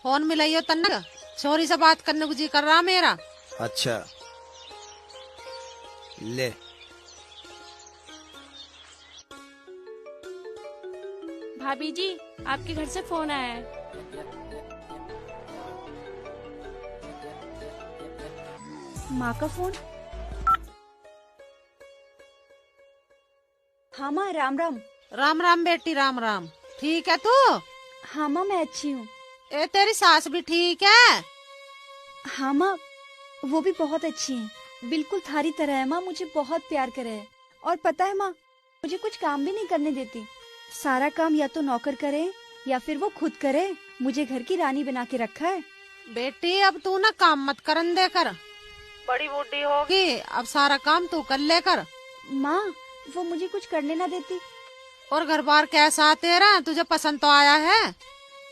Phone मिलाइयो तन्ना छोरी से बात करने को जी कर रहा मेरा। अच्छा ले। भाभी जी आपके घर से फोन आया है। माँ का फोन। हाँ माँ, राम राम। राम राम बेटी, राम राम। ठीक है तू? हाँ माँ, मैं अच्छी हूँ। ए तेरी सास भी ठीक है? हाँ माँ, वो भी बहुत अच्छी है, बिल्कुल थारी तरह है माँ, मुझे बहुत प्यार करे है। और पता है माँ, मुझे कुछ काम भी नहीं करने देती। सारा काम या तो नौकर करे या फिर वो खुद करे। मुझे घर की रानी बना के रखा है। बेटी अब तू ना काम मत करन दे कर, बड़ी बूढ़ी होगी, अब सारा काम तू कर ले कर। माँ वो मुझे कुछ करने ना देती। और घर बार कैसा तेरा, तुझे पसंद तो आया है?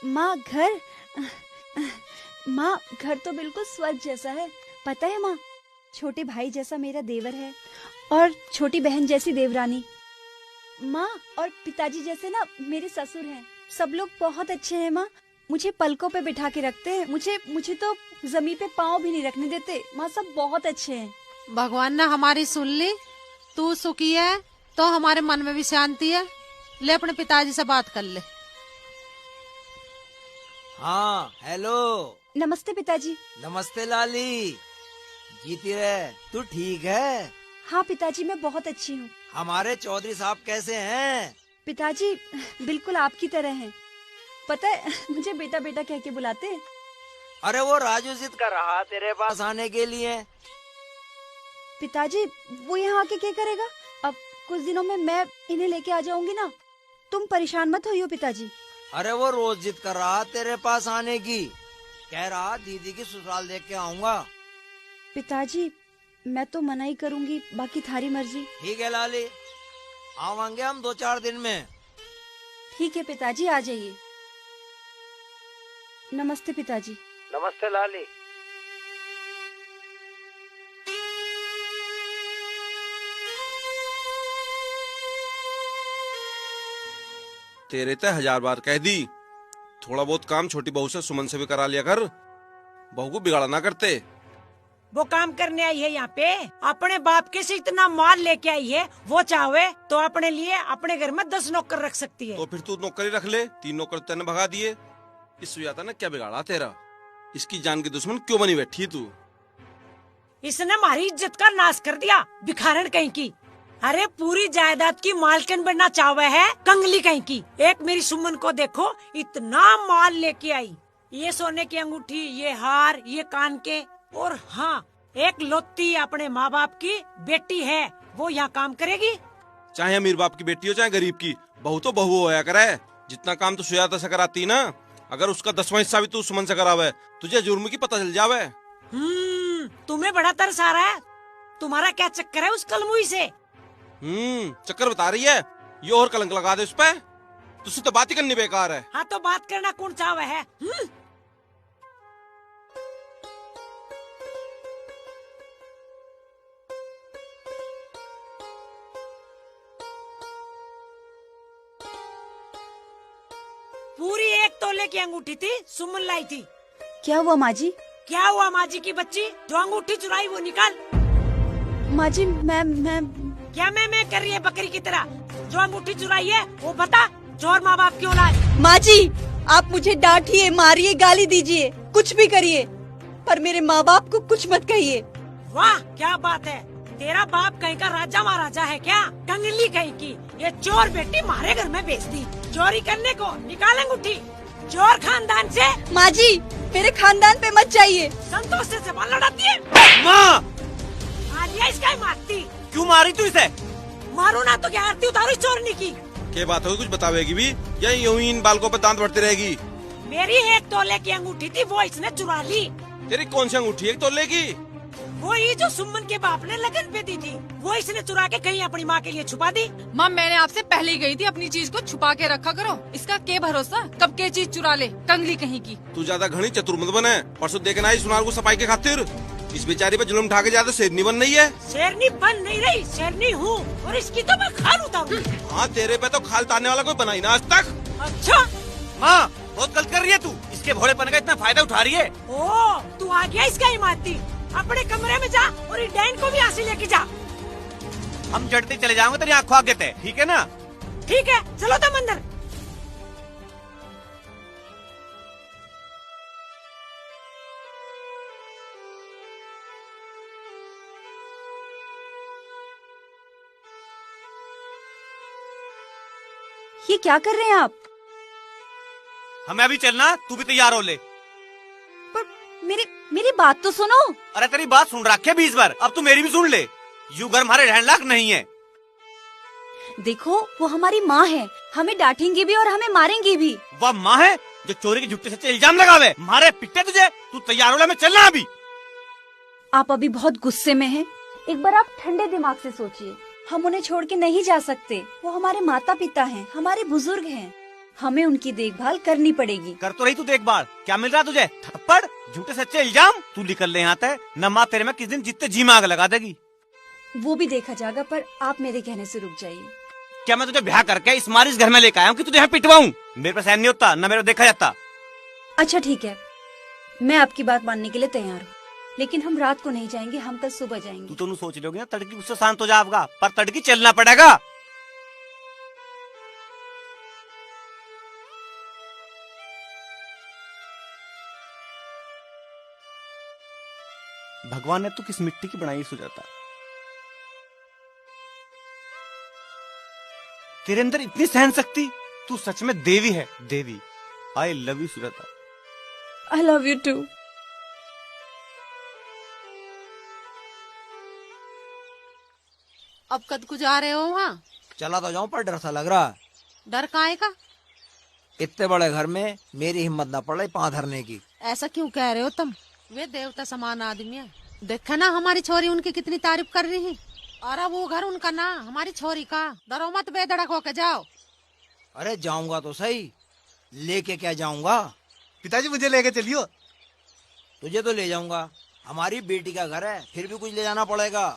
माँ घर तो बिल्कुल स्वर्ग जैसा है। पता है माँ, छोटे भाई जैसा मेरा देवर है और छोटी बहन जैसी देवरानी। माँ और पिताजी जैसे ना मेरे ससुर हैं। सब लोग बहुत अच्छे हैं माँ, मुझे पलकों पे बिठा के रखते हैं। मुझे तो जमीन पे पाँव भी नहीं रखने देते। माँ सब बहुत अच्छे हैं। भगवान ने हमारी सुन ली, तू सुखी है तो हमारे मन में भी शांति है। ले अपने पिताजी से बात कर ले। हाँ हेलो। नमस्ते पिताजी। नमस्ते लाली, जीती रहे। तू ठीक है? हाँ पिताजी, मैं बहुत अच्छी हूँ। हमारे चौधरी साहब कैसे हैं? पिताजी बिल्कुल आपकी तरह हैं। पता है मुझे बेटा बेटा कह के बुलाते हैं। अरे वो राजू जिद कर रहा तेरे पास आने के लिए। पिताजी वो यहाँ आके क्या करेगा? अब कुछ दिनों में मैं इन्हें लेके आ जाऊंगी ना, तुम परेशान मत होइयो पिताजी। अरे वो रोज जिद कर रहा तेरे पास आने की, कह रहा दीदी की ससुराल देख के आऊंगा। पिताजी मैं तो मना ही करूंगी, बाकी थारी मर्जी। ठीक है लाली, आवांगे हम 2-4 दिन में। ठीक है पिताजी, आ जाइए। नमस्ते पिताजी। नमस्ते लाली। तेरे ते 1000 बार कह दी, थोड़ा बहुत काम छोटी बहू से सुमन से भी करा लिया कर, बहू को बिगाड़ा ना करते। वो काम करने आई है यहाँ पे, अपने बाप के से इतना माल लेके आई है। वो चाहे तो अपने लिए अपने घर में 10 नौकर रख सकती है। तो फिर तू नौकरी रख ले, 3 नौकर तेने भगा दिए। इस सुजाता ने क्या बिगाड़ा तेरा? इसकी जान की दुश्मन क्यों बनी बैठी तू? इसने हमारी इज्जत का नाश कर दिया, भिखारन कहीं की। अरे पूरी जायदाद की मालकिन बनना चाहे है, कंगली कहीं की। एक मेरी सुमन को देखो, इतना माल लेके आई। ये सोने की अंगूठी, ये हार, ये कान के, और हाँ एक लोती अपने माँ बाप की बेटी है, वो यहाँ काम करेगी। चाहे अमीर बाप की बेटी हो चाहे गरीब की, बहू तो बहू होया करे। जितना काम तू सुजाता से कराती ना, अगर उसका 10वां हिस्सा भी तू सुमन से करावे, तुझे जुर्म की पता चल जावे। तुम्हें बड़ा तरस आ रहा है। तुम्हारा क्या चक्कर है उस कलमुई से? चक्कर बता रही है, ये और कलंक लगा दे उस पे। तुझसे तो बात ही करनी बेकार है। हाँ तो बात करना कौन चाहे है? पूरी 1 तोले की अंगूठी थी, सुमन लाई थी। क्या हुआ माँ जी? क्या हुआ माँ जी की बच्ची? जो अंगूठी चुराई वो निकाल। माँ जी मैं क्या मैं कर रही है बकरी की तरह? जो अंगूठी चुराई है वो बता। चोर माँ बाप की औलाद। माँ जी आप मुझे डांटिए, मारिए, गाली दीजिए, कुछ भी करिए, पर मेरे माँ बाप को कुछ मत कहिए। वाह क्या बात है, तेरा बाप कहीं का राजा महाराजा है क्या? कंगली कहीं की, ये चोर बेटी मारे घर में बेच दी। चोरी करने को निकाल अंगूठी, चोर खानदान से। माँ जी मेरे खानदान पे मत जाइए। संतोष से जबान लड़ाती है। माँ आलिया इसका ही मारती। क्यों मारी तू इसे? मारू ना तो क्या आरती उतारू इस चोरनी की। क्या बात होगी, कुछ बतावेगी भी या यूं ही इन बालकों पे दांत बढ़ती रहेगी? मेरी 1 तोले की अंगूठी थी, वो इसने चुरा ली। तेरी कौन सी अंगूठी है 1 तोले की? वो ही जो सुमन के बाप ने लगन पे दी थी, वो इसने चुरा के कहीं अपनी माँ के लिए छुपा दी। माँ मैंने आपसे पहले ही गई थी अपनी चीज को छुपा के रखा करो, इसका क्या भरोसा कब के चीज चुरा ले, कंगली कहीं की। तू ज्यादा घनी चतुर मत बने। परसों देखना आई सुनार को सफाई के खातिर इस बेचारी पे जुल्म उठा के ज्यादा शेरनी बन रही है। शेरनी बन नहीं रही, शेरनी हूँ, और इसकी तो मैं खाल उतारूं। हाँ तेरे पे तो खाल तारने वाला कोई बना ही ना आज तक। अच्छा माँ बहुत गलत कर रही है तू। इसके भोलेपन का इतना फायदा उठा रही है। ओ, तू आ गया इसका हिमाती। अपने कमरे में जा और इस डैन को भी यहाँ से लेके जा। हम जड़ते चले जाओगे तेरी आंखों आगे तय, ठीक है ना? ठीक है, चलो तुम अंदर। ये क्या कर रहे हैं आप? हमें अभी चलना, तू भी तैयार हो ले। पर मेरी बात तो सुनो। अरे तेरी बात सुन रखी है 20 बार, अब तू मेरी भी सुन ले। यू घर हमारे रहने लायक नहीं है। देखो, वो हमारी माँ है, हमें डांटेंगी भी और हमें मारेंगी भी। वह माँ है जो चोरी के झूठे सच्चे इल्जाम लगावे, मारे पिटे तुझे। तू तैयार हो ले, हमें चलना अभी। आप अभी बहुत गुस्से में हैं। एक बार आप ठंडे दिमाग से सोचिए। हम उन्हें छोड़ के नहीं जा सकते। वो हमारे माता पिता हैं, हमारे बुजुर्ग हैं। हमें उनकी देखभाल करनी पड़ेगी। कर तो रही तू देखभाल, क्या मिल रहा तुझे? थप्पड़, झूठे सच्चे इल्जाम। तू निकल ले यहाँ से, न माँ तेरे में किस दिन जितने जी में आग लगा देगी। वो भी देखा जाएगा, पर आप मेरे कहने से रुक जाइए। क्या मैं तुझे ब्याह करके इस मारी इस घर में लेकर आया हूँ कि तुझे यहाँ पिटवाऊं? मेरे पास सहन नहीं होता, न मेरे को देखा जाता। अच्छा ठीक है, मैं आपकी बात मानने के लिए तैयार हूँ, लेकिन हम रात को नहीं जाएंगे, हम कल सुबह जाएंगे। तू तो नहीं सोच लोगे ना, तड़की उससे शांत हो जाएगा, पर तड़की चलना पड़ेगा। भगवान ने तू किस मिट्टी की बनाई सुजाता? तेरे अंदर इतनी सहन शक्ति, तू सच में देवी है, देवी। I love you Sujata. I love you too. अब कद को जा रहे हो वहाँ? चला तो जाऊं पर डर सा लग रहा है। डर काहे का? इतने बड़े घर में मेरी हिम्मत न पड़ रही पांव धरने की। ऐसा क्यों कह रहे हो तुम? वे देवता समान आदमी है। देखा ना हमारी छोरी उनकी कितनी तारीफ कर रही है। और अब वो घर उनका ना, हमारी छोरी का। डरो मत, बेधड़क होके जाओ। अरे जाऊंगा तो सही, लेके क्या जाऊंगा? पिताजी मुझे लेके चलियो। तुझे तो ले जाऊंगा, हमारी बेटी का घर है, फिर भी कुछ ले जाना पड़ेगा।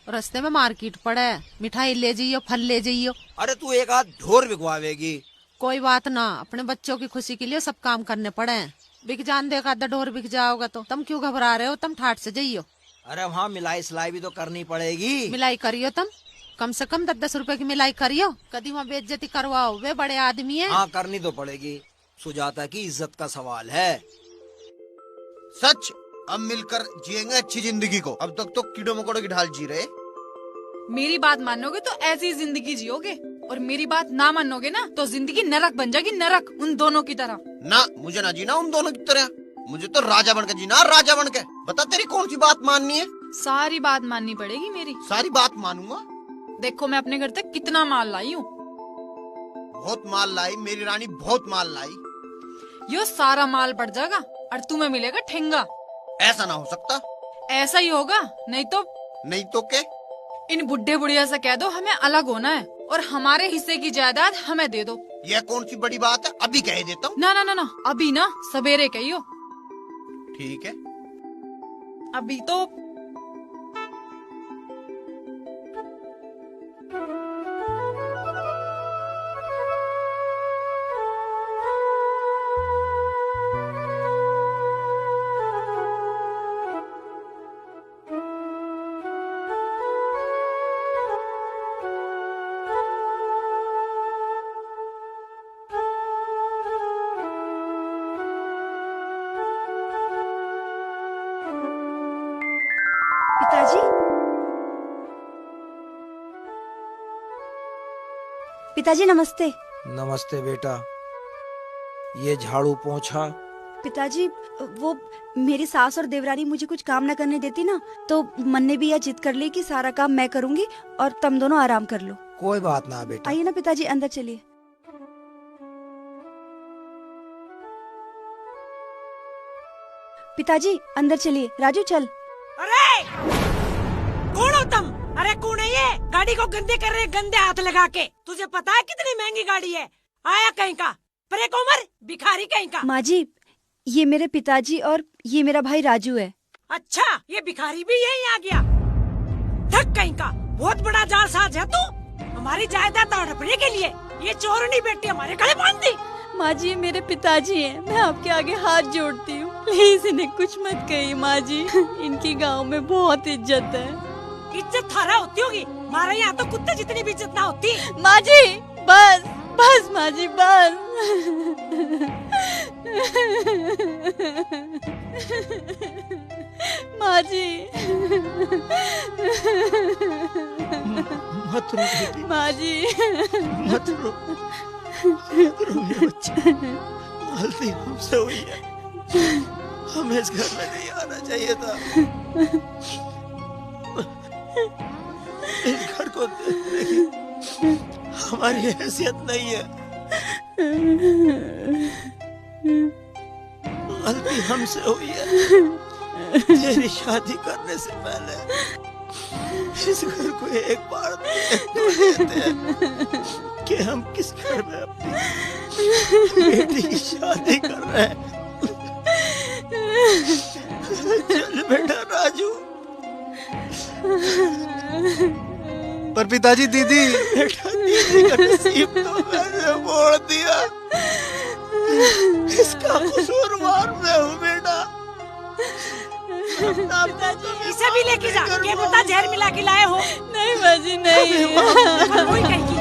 रास्ते में मार्केट पड़े, मिठाई ले जाइयो, फल ले जाइयो। अरे तू एक आध ढोर बिकवावेगी। कोई बात ना, अपने बच्चों की खुशी के लिए सब काम करने पड़े। बिक जान देगा, आधा ढोर बिक जाओगा तो तुम क्यों घबरा रहे हो? तुम ठाट से जाइयो। अरे वहाँ मिलाई सिलाई भी तो करनी पड़ेगी। मिलाई करियो तुम, कम से कम 10-10 रुपए की मिलाई करियो। कभी वहाँ बेइज्जती करवाओ, वे बड़े आदमी है। हाँ करनी तो पड़ेगी, सुजाता की इज्जत का सवाल है। सच, अब मिलकर जिएंगे अच्छी जिंदगी को। अब तक तो कीड़ों मकोड़ों की ढाल जी रहे। मेरी बात मानोगे तो ऐसी जिंदगी जियोगे, और मेरी बात ना मानोगे ना तो जिंदगी नरक बन जाएगी, नरक, उन दोनों की तरह। ना, मुझे ना जीना उन दोनों की तरह। मुझे तो राजा बन के जीना, राजा बन के। बता तेरी कौन सी बात माननी है? सारी बात माननी पड़ेगी मेरी। सारी बात मानूंगा। देखो मैं अपने घर तक कितना माल लाई हूँ। बहुत माल लाई मेरी रानी, बहुत माल लाई। यो सारा माल बढ़ जाएगा और तुम्हें मिलेगा ठेंगा। ऐसा ना हो सकता। ऐसा ही होगा, नहीं तो क्या? इन बुढ़े बुढ़िया से कह दो हमें अलग होना है और हमारे हिस्से की जायदाद हमें दे दो। यह कौन सी बड़ी बात है? अभी कह देता हूँ। ना ना ना ना, अभी ना, सवेरे कहियो। ठीक है। अभी तो पिताजी, पिताजी नमस्ते। नमस्ते बेटा, ये झाड़ू पोंछा। पिताजी, वो मेरी सास और देवरानी मुझे कुछ काम न करने देती ना, तो मन ने भी यह जिद कर ली कि सारा काम मैं करूंगी और तुम दोनों आराम कर लो। कोई बात ना बेटा। आइए ना पिताजी, अंदर चलिए। पिताजी अंदर चलिए। राजू चल। अरे कौन हो तुम? अरे कौन है ये? गाड़ी को गंदे कर रहे, गंदे हाथ लगा के। तुझे पता है कितनी महंगी गाड़ी है? आया कहीं का परे कोमर, भिखारी कहीं का। माँ जी, ये मेरे पिताजी और ये मेरा भाई राजू है। अच्छा, ये भिखारी भी यहीं आ गया। थक कहीं का, बहुत बड़ा जालसाज है तू। हमारी जायदाद हड़पने के लिए ये चोरनी बेटी हमारे गले बांध दी। माँ जी ये मेरे पिताजी हैं, मैं आपके आगे हाथ जोड़ती हूँ, प्लीज इन्हें कुछ मत कहिए माँ जी, इनकी गांव में बहुत इज्जत है। इज्जत थारा होती होगी, हमारे यहाँ तो कुत्ते जितनी भी इज्जत ना होती। माँ जी बस बस माँ जी बस। माँ जी मत रो बेटी, माँ जी मत रो, मत रो मेरे बच्चे। गलती हमसे हुई है, हमें इस घर में नहीं आना चाहिए था। इस घर को देखने की हमारी हैसियत नहीं है। गलती हमसे हुई है। तेरी शादी करने से पहले इस घर को एक बार देख तो लेते हैं कि हम किस घर में अपनी बेटी की शादी कर रहे हैं। चल बेटा राजू। पर पिताजी दीदी, बेटा दीदी का नसीब तो मैंने मोड़ दिया, इसका कसूरवार मैं हूँ बेटा। इसे भी लेके जा, क्या पता जहर मिला के लाए हो। नहीं माँ जी नहीं। वही कहेगी।